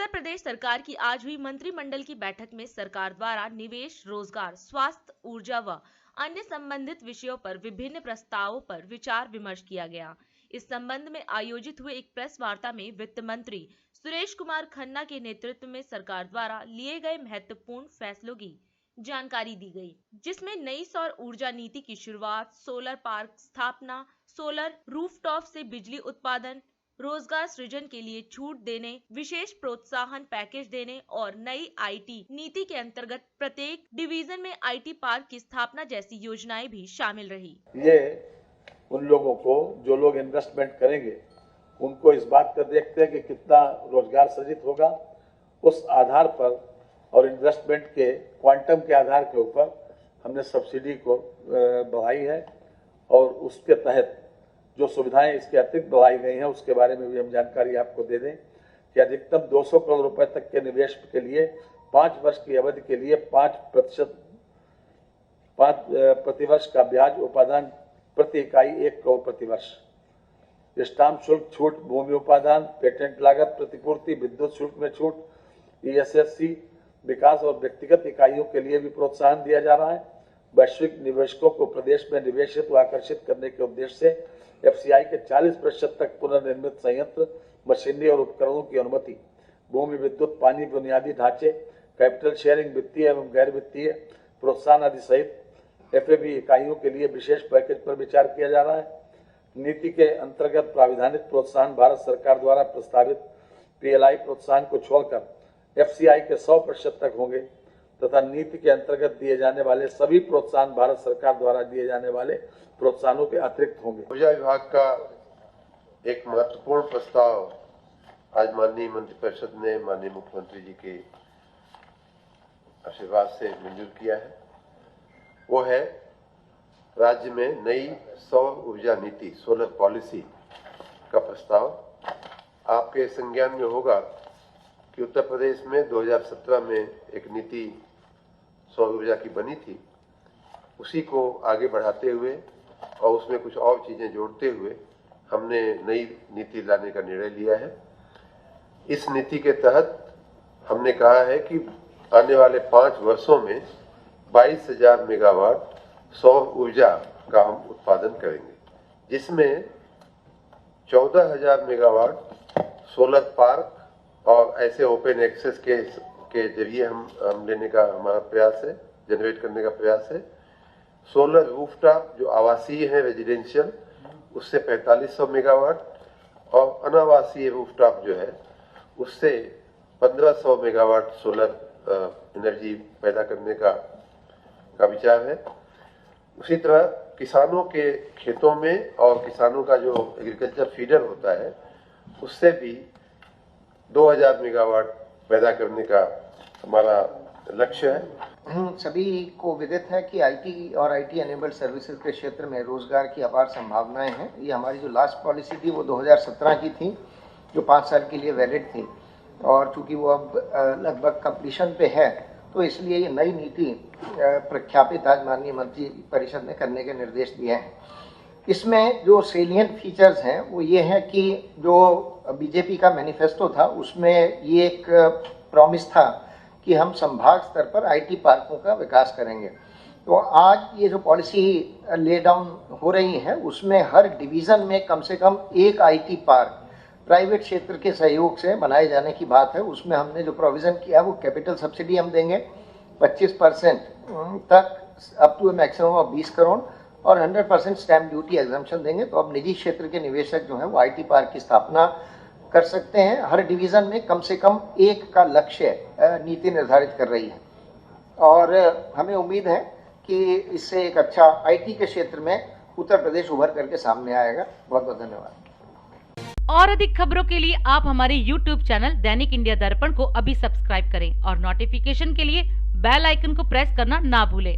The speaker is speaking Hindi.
उत्तर प्रदेश सरकार की आज हुई मंत्रिमंडल की बैठक में सरकार द्वारा निवेश, रोजगार, स्वास्थ्य, ऊर्जा व अन्य संबंधित विषयों पर विभिन्न प्रस्तावों पर विचार विमर्श किया गया। इस संबंध में आयोजित हुए एक प्रेस वार्ता में वित्त मंत्री सुरेश कुमार खन्ना के नेतृत्व में सरकार द्वारा लिए गए महत्वपूर्ण फैसलों की जानकारी दी गई, जिसमें नई सौर ऊर्जा नीति की शुरुआत, सोलर पार्क स्थापना, सोलर रूफटॉप से बिजली उत्पादन, रोजगार सृजन के लिए छूट देने, विशेष प्रोत्साहन पैकेज देने और नई आईटी नीति के अंतर्गत प्रत्येक डिवीजन में आईटी पार्क की स्थापना जैसी योजनाएं भी शामिल रही। ये उन लोगों को, जो लोग इन्वेस्टमेंट करेंगे, उनको इस बात का देखते हैं कि कितना रोजगार सृजित होगा, उस आधार पर और इन्वेस्टमेंट के क्वांटम के आधार के ऊपर हमने सब्सिडी को बढ़ाई है और उसके तहत जो सुविधाएं इसके अतिरिक्त बढ़ाई गई हैं उसके बारे में भी हम जानकारी आपको दे दें कि अधिकतम 200 करोड़ रुपए तक के निवेश के लिए 5 वर्ष की अवधि के लिए 5% प्रतिवर्ष का ब्याज उपादान प्रति इकाई 1 करोड़ प्रतिवर्ष, स्टाम्प शुल्क छूट, भूमि उपादान, पेटेंट लागत प्रतिपूर्ति, विद्युत शुल्क में छूट, ESSC विकास और व्यक्तिगत इकाइयों के लिए भी प्रोत्साहन दिया जा रहा है। वैश्विक निवेशकों को प्रदेश में निवेश हेतु आकर्षित करने के उद्देश्य से FCI के 40% तक पुनर्निर्मित संयंत्र, मशीनरी और उपकरणों की अनुमति, भूमि, विद्युत, पानी, बुनियादी ढांचे, कैपिटल शेयरिंग, वित्तीय एवं गैर वित्तीय प्रोत्साहन आदि सहित FAB इकाइयों के लिए विशेष पैकेज पर विचार किया जा रहा है। नीति के अंतर्गत प्राविधानिक प्रोत्साहन भारत सरकार द्वारा प्रस्तावित PLI प्रोत्साहन को छोड़कर FCI के 100% तक होंगे तथा नीति के अंतर्गत दिए जाने वाले सभी प्रोत्साहन भारत सरकार द्वारा दिए जाने वाले प्रोत्साहनों के अतिरिक्त होंगे। ऊर्जा विभाग का एक महत्वपूर्ण प्रस्ताव आज माननीय मंत्रिपरिषद ने माननीय मुख्यमंत्री जी के आशीर्वाद से मंजूर किया है। वो है राज्य में नई सौर ऊर्जा नीति, सोलर पॉलिसी का प्रस्ताव। आपके संज्ञान में होगा कि उत्तर प्रदेश में 2017 में एक नीति सौर ऊर्जा की बनी थी। उसी को आगे बढ़ाते हुए और उसमें कुछ और चीजें जोड़ते हुए हमने नई नीति लाने का निर्णय लिया है। इस नीति के तहत हमने कहा है कि आने वाले 5 वर्षों में 22,000 मेगावाट सौर ऊर्जा का हम उत्पादन करेंगे, जिसमें 14,000 मेगावाट सोलर पार्क और ऐसे ओपन एक्सेस के जरिए हम लेने का हमारा प्रयास है, जनरेट करने का प्रयास है। सोलर रूफटॉप जो आवासीय है, रेजिडेंशियल, उससे 4500 मेगावाट और अनावासीय रूफटॉप जो है उससे 1500 मेगावाट सोलर एनर्जी पैदा करने का विचार है। उसी तरह किसानों के खेतों में और किसानों का जो एग्रीकल्चर फीडर होता है उससे भी 2000 मेगावाट पैदा करने का हमारा लक्ष्य है। सभी को विदित है कि आईटी और आईटी एनेबल्ड सर्विसेज के क्षेत्र में रोजगार की अपार संभावनाएं हैं। ये हमारी जो लास्ट पॉलिसी थी वो 2017 की थी, जो 5 साल के लिए वैलिड थी, और चूंकि वो अब लगभग कंप्लीशन पे है, तो इसलिए ये नई नीति प्रख्यापित आज माननीय मंत्री परिषद ने करने के निर्देश दिए हैं। इसमें जो सेलियंट फीचर्स हैं वो ये है कि जो बीजेपी का मैनिफेस्टो था उसमें ये एक प्रॉमिस था कि हम संभाग स्तर पर आईटी पार्कों का विकास करेंगे। तो आज ये जो पॉलिसी ले डाउन हो रही है उसमें हर डिवीज़न में कम से कम एक आईटी पार्क प्राइवेट क्षेत्र के सहयोग से बनाए जाने की बात है। उसमें हमने जो प्रोविज़न किया वो कैपिटल सब्सिडी हम देंगे 25% तक, up to maximum of 20 crore, और 100% स्टैम्प ड्यूटी एग्जम्पशन देंगे। तो अब निजी क्षेत्र के निवेशक जो हैं वो आईटी पार्क की स्थापना कर सकते हैं। हर डिवीज़न में कम से कम एक का लक्ष्य नीति निर्धारित कर रही है और हमें उम्मीद है कि इससे एक अच्छा आईटी के क्षेत्र में उत्तर प्रदेश उभर करके सामने आएगा। बहुत बहुत धन्यवाद। और अधिक खबरों के लिए आप हमारे YouTube चैनल दैनिक इंडिया दर्पण को अभी सब्सक्राइब करें और नोटिफिकेशन के लिए बेल आइकन को प्रेस करना ना भूलें।